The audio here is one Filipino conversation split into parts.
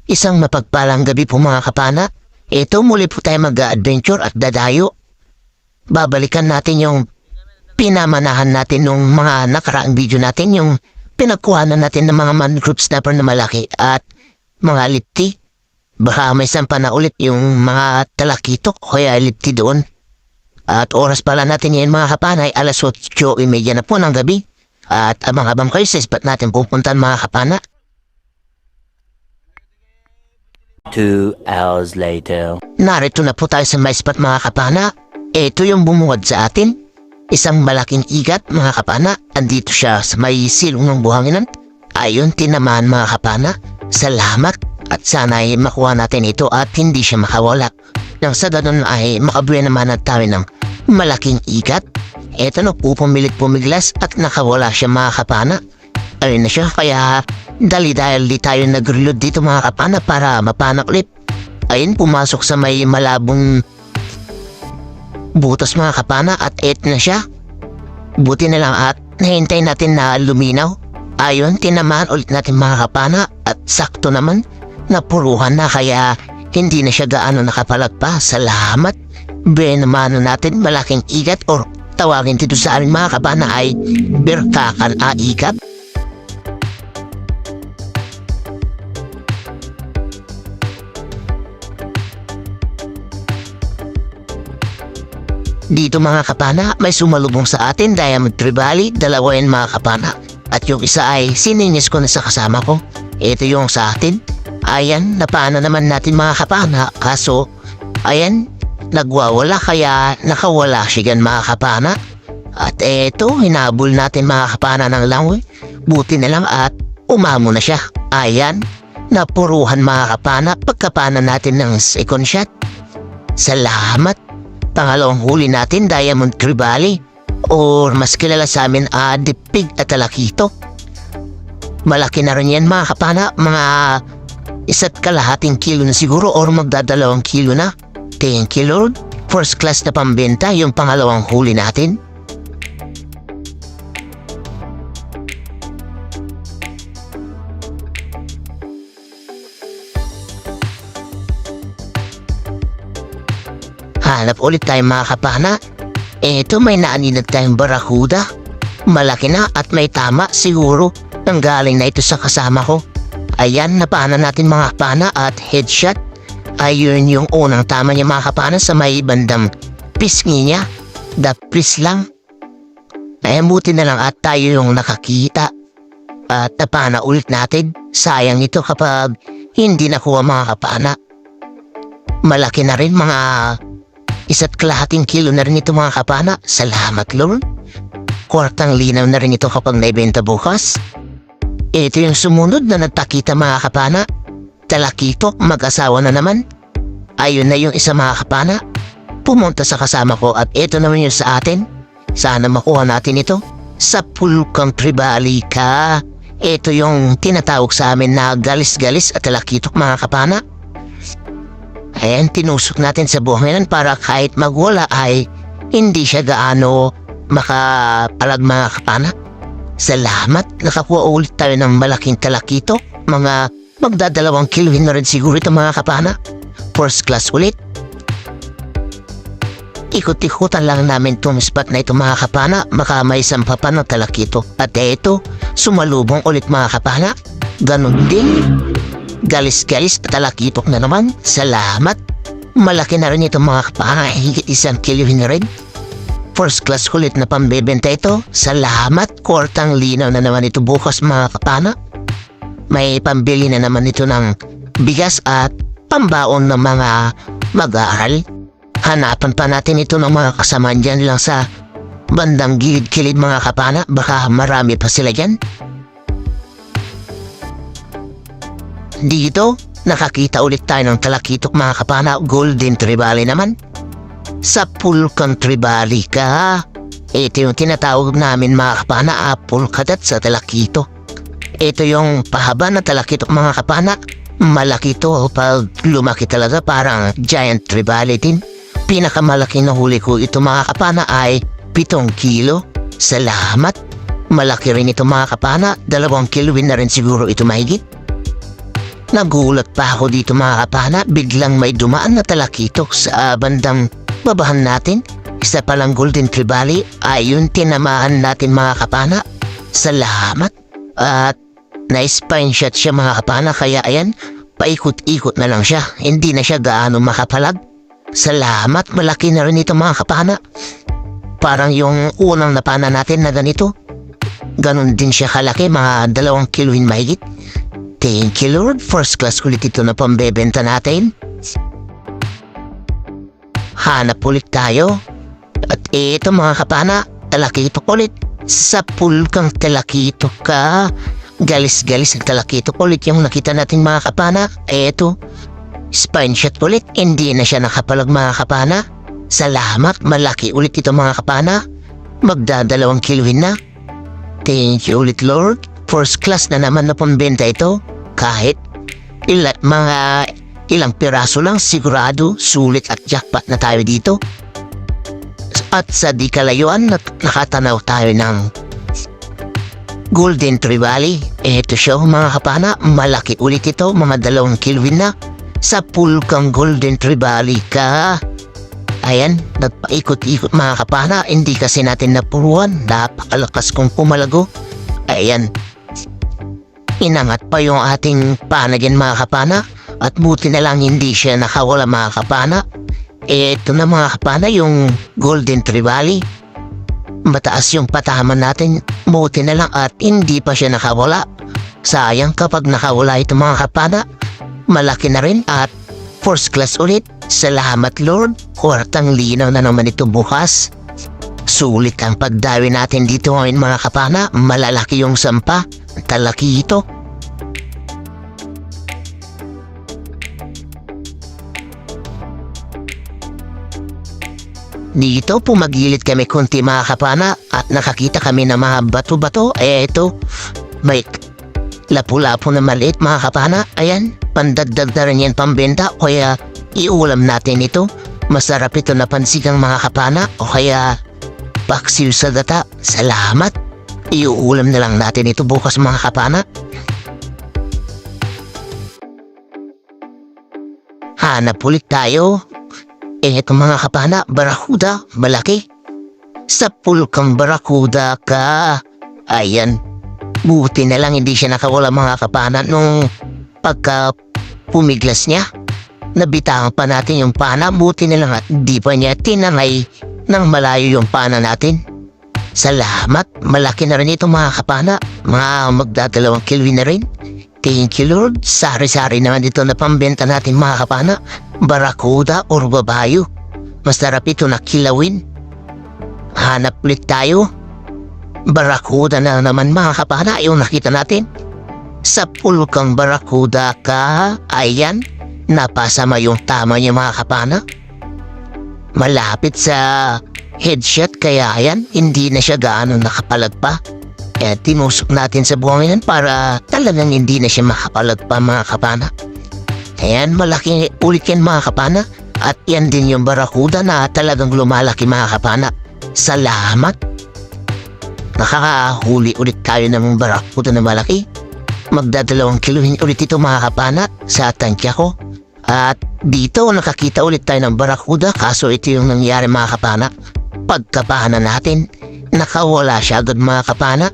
Isang mapagpalang gabi po mga kapana. Ito muli po tayo mag-adventure at dadayo. Babalikan natin yung pinamanahan natin nung mga nakaraang video natin, yung pinagkuhanan natin ng mga mangrove snapper na malaki at mga lipti. Baka may sampa na ulit yung mga talakitok o kaya lipti doon. At oras pala natin ngayon mga kapana ay alas 8:30 na po ng gabi. At abang-abang kayo sa spot natin pupuntan mga kapana. 2 hours later. Narito na po tayo sa may spot mga kapana. Ito yung bumuwad sa atin. Isang malaking igat mga kapana. Andito siya sa may silong ng buhanginan. Ayun, tinamaan mga kapana. Salamat at sana ay makuha natin ito at hindi siya makawala. Nang sa ganun ay makabuhay naman at tayo ng malaking igat. Ito na po pumilit-pumiglas at nakawala siya mga kapana. Ayun na siya, kaya dali-dali tayo nag-reload dito mga kapana para mapanaklit. Ayun, pumasok sa may malabong butas mga kapana at eto na siya. Buti na lang at nahintay natin na luminaw. Ayun, tinamaan ulit natin mga kapana at sakto naman napuruhan na kaya hindi na siya gaano nakapalag pa. Salamat. Benamano natin malaking igat or tawagin dito sa amin mga kapana ay berkakan a igat. Dito mga kapana, may sumalubong sa atin Diamond Trevally, dalawa yan mga kapana. At yung isa ay sininis ko na sa kasama ko. Ito yung sa atin. Ayan, napana naman natin mga kapana. Kaso, ayan, nagwawala kaya nakawala siya gan mga kapana. At eto, hinabol natin mga kapana ng langoy. Buti na lang at umamo na siya. Ayan, napuruhan mga kapana pagkapana natin ng second shot. Salamat. Pangalawang huli natin, Diamond Trevally, or mas kilala sa amin, dipig at talakito. Malaki na rin yan mga kapana, mga 1.5 kilo na siguro or magdadalawang kilo na. Thank you Lord, first class na pambenta yung pangalawang huli natin. Hanap ulit tayo mga kapana. Eto, may naaninag tayong barakuda. Malaki na at may tama siguro. Nanggaling na ito sa kasama ko. Ayan, napana natin mga kapana at headshot. Ayun yung unang tama niya mga kapana sa may bandang pisngi niya. Dapris lang. Ayan, buti na lang at tayo yung nakakita. At napana ulit natin. Sayang ito kapag hindi nakuha mga kapana. Malaki na rin mga 1.5 kilo na rin ito mga kapana. Salamat Lord. Kwartang linaw na rin ito kapag naibenta bukas. Ito yung sumunod na nagpakita mga kapana. Talakito, mag-asawa na naman. Ayun na yung isa mga kapana. Pumunta sa kasama ko at ito naman yung sa atin. Sana makuha natin ito. Sa Pulcong Trevally ka. Ito yung tinatawag sa amin na galis-galis at talakito mga kapana. Ayan, tinusok natin sa buhanginan para kahit magwala ay hindi siya gaano makapalag mga kapana. Salamat, nakakuha ulit tayo ng malaking talakito. Mga magdadalawang kiluhin na rin siguro ito mga kapana. First class ulit. Ikot-ikutan lang namin itong spot na ito mga kapana. Maka may sampa pa ng talakito. At ito, sumalubong ulit mga kapana. Ganon din. Galis-galis at talakitok na naman. Salamat. Malaki na rin ito mga kapana. Higit 1 kilo na rin. First class ulit na pambebenta ito. Salamat. Kwartang linaw na naman ito bukas mga kapana. May pambili na naman ito ng bigas at pambaon ng mga mag-aaral. Hanapan pa natin ito ng mga kasamaan dyan lang sa bandang gilid-kilid mga kapana. Baka marami pa sila dyan. Dito, nakakita ulit tayo ng talakitok mga kapana. Golden Trevally naman. Sa Pulcong Trevally ka. Ito yung tinatawag namin mga kapana, pulkadat sa talakito. Ito yung pahaba na talakitok mga kapana. Malaki to pag lumaki talaga, parang giant Trevally din. Pinakamalaki na huli ko ito mga kapana ay 7 kilo. Salamat. Malaki rin ito mga kapana. 2 kilo na rin siguro ito mahigit. Nagulat pa ako dito mga kapana, biglang may dumaan na talakito sa bandang babahan natin. Isa palang Golden Trevally, ayun tinamaan natin mga kapana. Salamat. At na-spine shot siya mga kapana, kaya ayan, paikot-ikot na lang siya. Hindi na siya gaano makapalag. Salamat, malaki na rin ito mga kapana. Parang yung unang napana natin na ganito. Ganon din siya kalaki, mga 2 kiloin mahigit. Thank you Lord, first class ulit ito na pambebenta natin. Hanap ulit tayo. At ito mga kapana, talakito ulit. Sa pulkang talakito ka. Galis-galis ang talakito ulit yung nakita natin mga kapana. Eto, spine shot ulit, hindi na siya nakapalag mga kapana. Salamat, malaki ulit ito mga kapana. Magda2 kiloin na. Thank you ulit Lord. First class na naman na pambenta ito. Kahit ilang piraso lang, sigurado sulit at jackpot na tayo dito. At sa di kalayuan, nakatanaw tayo ng Golden Trevally. Ito siya mga kapana, malaki ulit ito, mga 2 kiloin na. Sa pulkang Golden Trevally ka. Ayan, nagpaikot-ikot mga kapana, hindi kasi natin napuruan, napakalakas kong pumalago. Ayan, inangat pa yung ating pana dyan mga kapana, at buti na lang hindi siya nakawala mga kapana. Ito na mga kapana yung Golden Trevally. Mataas yung pataman natin, buti na lang at hindi pa siya nakawala. Sayang kapag nakawala ito mga kapana, malaki na rin at first class ulit. Salamat Lord, kwartang linaw na naman ito bukas. Sulit ang pagdawi natin dito ngayon mga kapana, malalaki yung sampa, talaki ito. Dito pumagilid kami konti mga kapana at nakakita kami ng mga bato-bato. Ito, may lapu-lapu na maliit mga kapana. Ayan, pandagdag na rin yan pambenta, kaya iulam natin ito. Masarap ito na pansigang mga kapana, o kaya paksiw sa data. Salamat. Iuulam na lang natin ito bukas mga kapana. Hanap ulit tayo. Ito mga kapana, barakuda, malaki. Sa pulkang barakuda ka. Ayan, buti na lang hindi siya nakawala mga kapana nung pagka pumiglas niya. Nabitangan pa natin yung pana, buti na lang at di pa niya tinangay ng malayo yung pana natin. Salamat, malaki na rin ito mga kapana, mga magda2 kiloin na rin. Thank you Lord, sari-sari naman ito na pambenta natin mga kapana. Barakuda or babayo, masarap ito na kilawin. Hanap ulit tayo. Barakuda na naman mga kapana, yung nakita natin. Sa pulkang barakuda ka. Ayan, napasama yung tama niya mga kapana. Malapit sa headshot, kaya ayan, hindi na siya gaano nakapalag pa. Kaya tinusok natin sa buhangin para talagang hindi na siya makapalag pa mga kapana. Ayan, malaki ulit yan mga kapana. At yan din yung barakuda na talagang lumalaki mga kapana. Salamat. Nakakahuli ulit tayo ng barakuda na malaki. Magda2 kiloin ulit ito mga kapana sa tankya ko. At dito nakakita ulit tayo ng barakuda, kaso ito yung nangyari mga kapana. Pagkapahanan natin, nakawala siya agad mga kapana.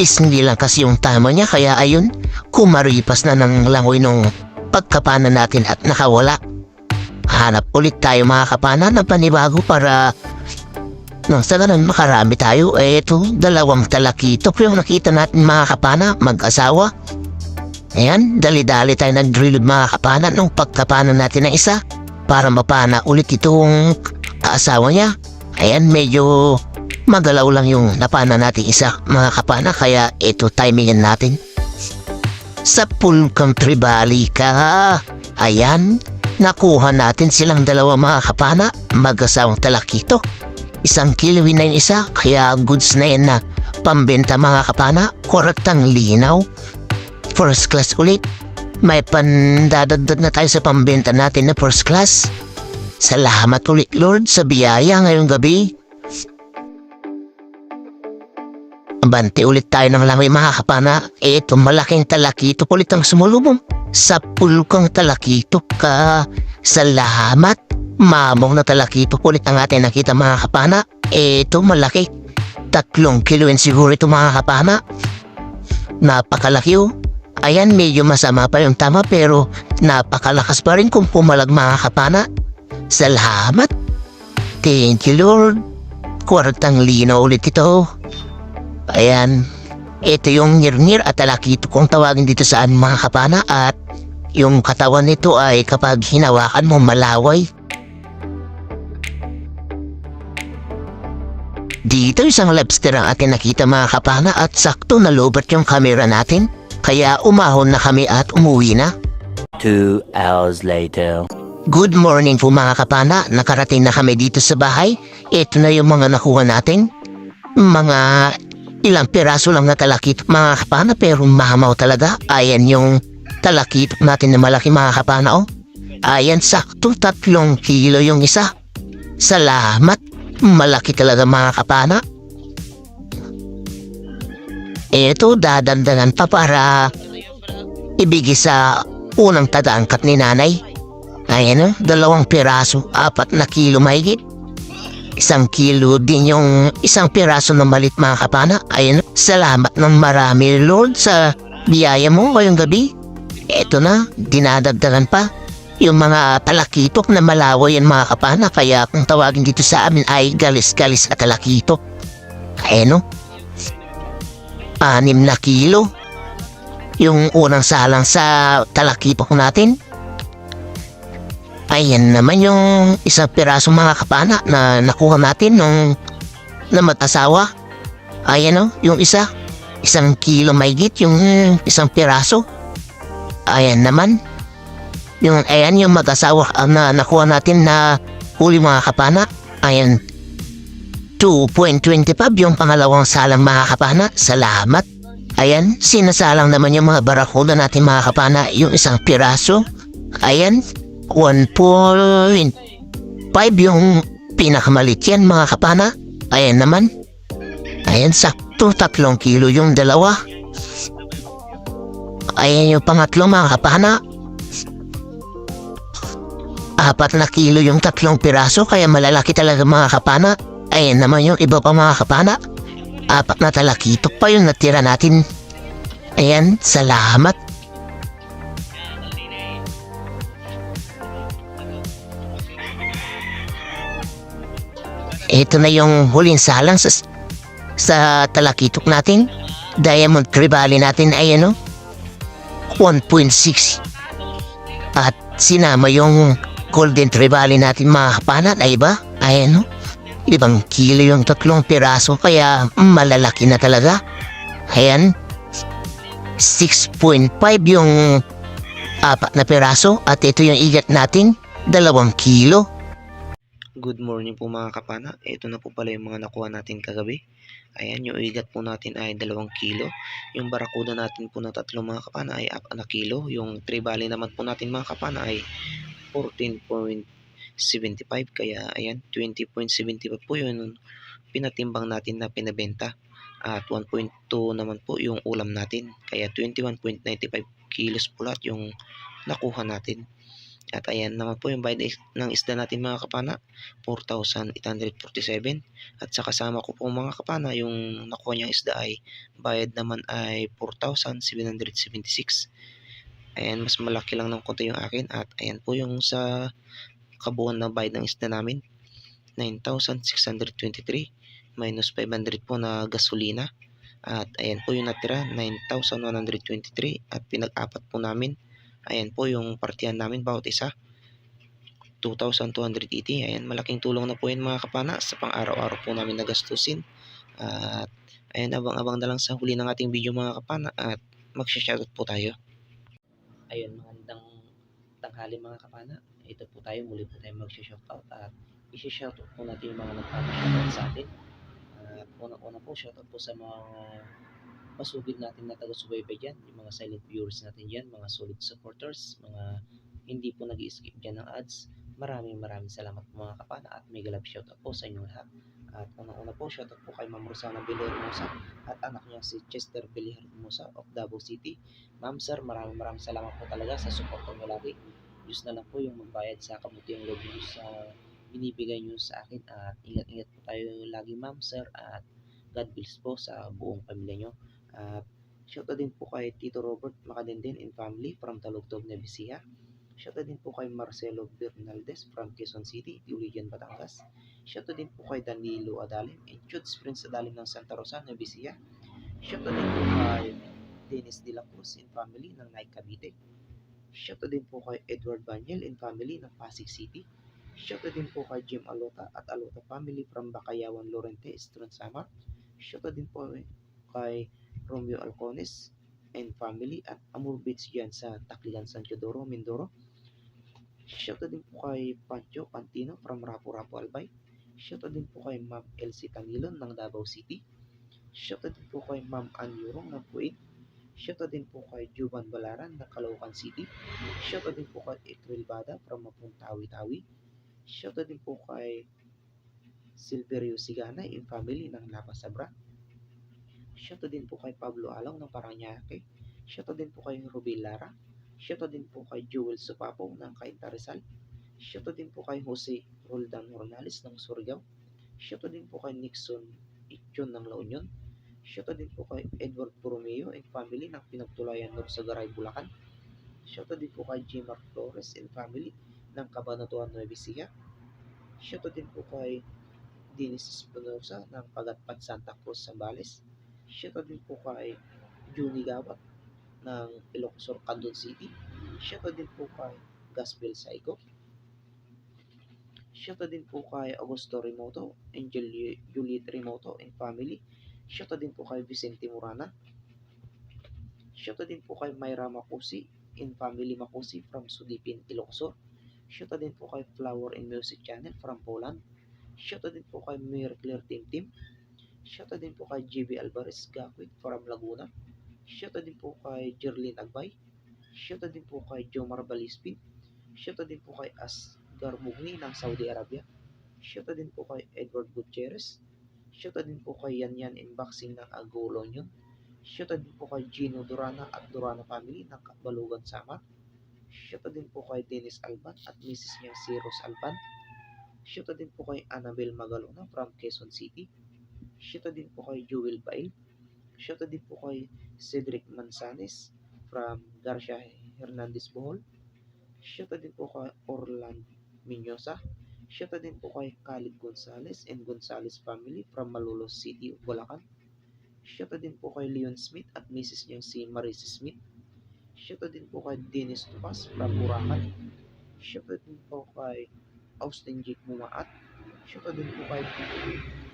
Pisngi lang kasi yung tama niya, kaya ayun, kumaripas na ng langoy nung pagkapanan natin at nakawala. Hanap ulit tayo mga kapana ng panibago para nang sa ganun makarami tayo. Ito, 2 talakito yung nakita natin mga kapana, mag-asawa. Ayan, dali-dali tayo nag-reload mga kapana nung pagkapanan natin ng isa para mapana ulit itong kaasawa niya. Ayan, medyo magalaw lang yung napana natin isa mga kapana, kaya ito timingan natin. Sa pulkang Trevally ka. Ayan, nakuha natin silang 2 mga kapana, mag-asawang talakito. 1 kiloin na yung isa, kaya goods na yan na pambenta mga kapana, korektang linaw. First class ulit. May pandadagdag na tayo sa pambenta natin na first class. Salamat ulit Lord sa biyaya ngayong gabi. Bante ulit tayo ng lamay mga kapana. Ito malaking talakito ulit ang sumulubong. Sa pulkang talakito ka. Salamat. Mamong na talakito ulit ang ating nakita mga kapana. Ito malaki. 3 kilo siguro ito mga kapana. Napakalaki oh. Ayan, medyo masama pa yung tama pero napakalakas pa rin kung pumalag mga kapana. Salamat. Thank you Lord. Kwartang lino ulit ito. Ayan. Ito yung ngir-ngir at talakito kung tawagin dito sa mga kapana at yung katawan nito ay kapag hinawakan mo malaway. Dito isang lobster ang atin nakita mga kapana at sakto na lobot yung camera natin. Kaya umahon na kami at umuwi na. 2 hours later. Good morning po mga kapana. Nakarating na kami dito sa bahay. Ito na yung mga nakuha natin. Mga ilang piraso lang na talakit mga kapana pero mahamaw talaga. Ayan yung talakit natin na malaki mga kapana oh. Ayan sakto 3 kilo yung isa. Salamat. Malaki talaga mga kapana. Ito dadandanan pa para ibigay sa unang tagaangkat ni nanay. Ayan o, 2 piraso, 4 na kilo mahigit. 1 kilo din yung 1 piraso na malit mga kapana. Ayan o, salamat ng marami Lord sa biyaya mo ngayong gabi. Ito na, dinadagdagan pa. Yung mga talakitok na malawa yan mga kapana. Kaya kung tawagin dito sa amin ay galis-galis na talakitok. Ayan o. 6 na kilo. Yung unang salang sa talakitok natin. Ayan naman yung 1 piraso mga kapana na nakuha natin nung namatasawa. Ayan o, yung isa. 1 kilo mahigit yung 1 piraso. Ayan naman. Ayan yung mag-asawa na nakuha natin na huli mga kapana. Ayan. 2.25 yung pangalawang salang mga kapana. Salamat. Ayan, sinasalang naman yung mga barakuda natin mga kapana. Yung 1 piraso. Ayan, 1.5 yung pinakamalit yan mga kapana. Ayan naman. Ayan, sakto 3 kilo yung dalawa. Ayan yung pangatlo mga kapana. 4 na kilo yung 3 piraso kaya malalaki talaga mga kapana. Ayan naman yung iba pa mga kapana. 4 na talakitok pa yung natira natin. Ayan, salamat. Ito na yung huling salang sa talakitok natin. Diamond Cribali natin ay 1.6. At sinama yung Golden Trevally natin mga kapana na iba. Ayan 5 kilo yung 3 piraso kaya malalaki na talaga. Ayan. 6.5 yung 4 na piraso at ito yung igat natin 2 kilo. Good morning po mga kapana. Ito na po pala yung mga nakuha natin kagabi. Ayan, yung igat po natin ay 2 kilo. Yung barakuda natin po na 3 mga kapana ay 4 na kilo. Yung trevally naman po natin mga kapana ay 14.75 kaya ayan 20.75 po yun pinatimbang natin na pinabenta at 1.2 naman po yung ulam natin kaya 21.95 kilos po lahat yung nakuha natin at ayan naman po yung bayad ng isda natin mga kapana 4,847 at sa kasama ko po mga kapana yung nakuha niyang isda ay bayad naman ay 4,776. Ayan, mas malaki lang ng konti yung akin at ayan po yung sa kabuuan na bayad ng isda namin 9,623 minus 500 po na gasolina at ayan po yung natira 9,123 at pinag-apat po namin ayan po yung partihan namin bawat isa 2,280. Ayan, malaking tulong na po yun mga kapana sa pang-araw-araw po namin na gastusin at ayan, abang-abang na lang sa huli ng ating video mga kapana at magsha-shoutout po tayo. Ayun, magandang tanghali mga kapana. Ito po tayo, muli po tayo mag-shoutout at i-shoutout po natin yung mga nagpapashoutout sa atin. At unang-una po, shoutout po sa mga masugid natin na taga-subaybay dyan, yung mga silent viewers natin dyan, mga solid supporters, mga hindi po nag-i-skip dyan ng ads. Maraming salamat po mga kapana at mega love shoutout po sa inyong lahat. At unang-una po, shoutout po kay Ma'am Rosana Villarmosa at anak niya si Chester Villarmosa of Davao City. Ma'am, sir, maraming salamat po talaga sa suporta niyo lagi. Diyos na lang po yung magbayad sa kabutiang loob niyo sa binibigay niyo sa akin, at ingat-ingat po tayo lagi, ma'am, sir, at God bless po sa buong pamilya niyo. At shoutout din po kay Tito Robert Macadenden and family from Talugtog, Nevesia. Shoutout din po kay Marcelo Bernaldez from Quezon City, Tuligan, Batangas. Shoutout din po kay Danilo Adalim and Chuds Prince Adalim ng Santa Rosa, Nevesia. Shoutout din po kay Dennis De La Cruz and family ng Naik, Cavite. Shoutout din po kay Edward Banyel and family ng Pasig City. Shoutout din po kay Jim Alota at Alota family from Bakayawan, Lorente, Eastern Samar. Shoutout din po kay Romeo Alcones and family at Amur Beach dyan sa Tacligan, San Teodoro, Mindoro. Shoutout din po kay Pancho Pantino from Rapu-Rapu, Albay. Shoutout din po kay Ma'am Elsie Tanilon ng Davao City. Shoutout din po kay Ma'am Ann Yurong ng Puig. Shoutout din po kay Juban Balaran ng Caloocan City. Shoutout din po kay April Bada from Mapung Tawi-Tawi. Shoutout din po kay Silverio Sigana in family ng Napa Sabra. Shoutout din po kay Pablo Along ng Paranaque. Shoutout din po kay Ruby Lara. Shoutout din po kay Jewel Supapo ng Cainta Rizal. Shoutout din po kay Jose Roldan Morales ng Surigao. Shoutout din po kay Nixon Itchon ng La Union. Shoutout din po kay Edward Borromeo and family ng Pinagtulayan North Sagaray, Bulacan. Shoutout din po kay J. Mark Flores and family ng Cabanatuan, Nueva Ecija. Shoutout din po kay Dennis Espinosa ng Pagatpat, Santa Cruz, Zambales. Shoutout din po kay Juni Gawat ng Ilocos, Candon City. Shoutout din po kay Gaspel Saigo. Shoutout din po kay Augusto Remoto and Juliet Remoto and family. Shoutout din po kay Vicente Morana. Shoutout din po kay Myra Makusi and family Makusi from Sudipin, Ilocos. Shoutout din po kay Flower and Music Channel from Poland. Shoutout din po kay Mayor Claire Tim. Shoutout din po kay JB Alvarez Gakwit from Laguna. Shoutout din po kay Jerlyn Agbay. Shoutout din po kay Jomar Balispin. Shoutout din po kay Asgar Mugni ng Saudi Arabia. Shoutout din po kay Edward Gutierrez. Shoutout din po kay Yanyan Unboxing ng Agolonyon. Shoutout din po kay Gino Durana at Durana family ng Balugan, Samar. Shoutout din po kay Dennis Alban at Mrs. niya si Rose Alban. Shoutout din po kay Annabel Magalona from Quezon City. Shoutout din po kay Joel Bail. Shoutout din po kay Cedric Manzanes from Garcia Hernandez, Bohol. Shoutout din po kay Orland Minyosa. Shoutout din po kay Khalid Gonzales and Gonzales family from Malolos City, Bulacan. Shoutout din po kay Leon Smith at Mrs. niya si Marisa Smith. Shoutout din po kay Dennis Tupas from Buracan. Shoutout din po kay Austin Jake Mumaat. Shoutout din po kay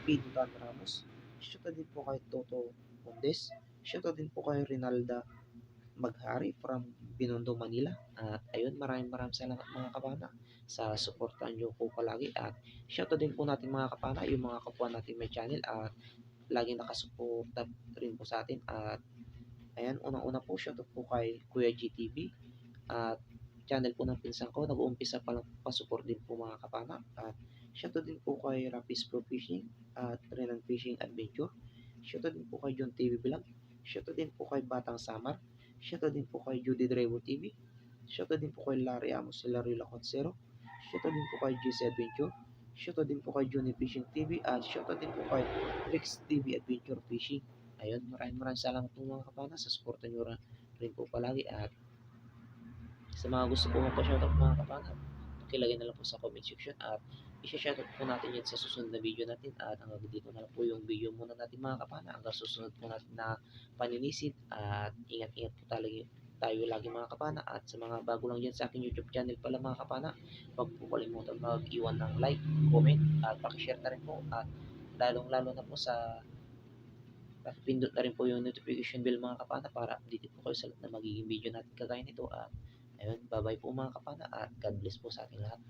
Pintan Ramos. Shoutout din po kay Toto Mondes. Shoutout din po kay Rinalda Maghari from Binondo, Manila. At ayun, maraming salamat mga kapana sa suportahan nyo po palagi. At shoutout din po natin mga kapana, yung mga kapwa natin may channel at laging nakasuporta rin po sa atin. At ayan, unang-una po, shoutout po kay Kuya GTV at channel po ng pinsan ko. Nag-uumpisa pa lang pa-support din po mga kapana. At shoutout din po kay Rapis Pro Fishing at Renan Fishing Adventure. Shoutout din po kay John TV Vlog. Shoutout din po kay Batang Samar. Shoutout din po kay Judy Drevo TV. Shoutout din po kay Larry Amos Hilario Laconcero. Shoutout din po kay GC Adventure. Shoutout din po kay Johnny Fishing TV at shoutout din po kay Rex TV Adventure Fishing. Ayun, maraming salamat po mga kapana sa suporta nyo rin po palagi. At sa mga gusto po magpa-shoutout mga kapana, pakilagay na lang po sa comment section at i-shoutout po natin yan sa susunod na video natin. At hanggang dito na lang po yung video muna natin mga kapana. Hanggang susunod po natin na paninisid at ingat-ingat po tayo lagi mga kapana. At sa mga bago lang dyan sa aking YouTube channel pala mga kapana, huwag po kalimutan mag-iwan ng like, comment at pakishare na rin po. At lalong-lalo na po sa pindot na rin po yung notification bell mga kapana para updated po kayo sa lahat na magiging video natin kagaya nito. At ayun, bye-bye po mga kapana at God bless po sa ating lahat.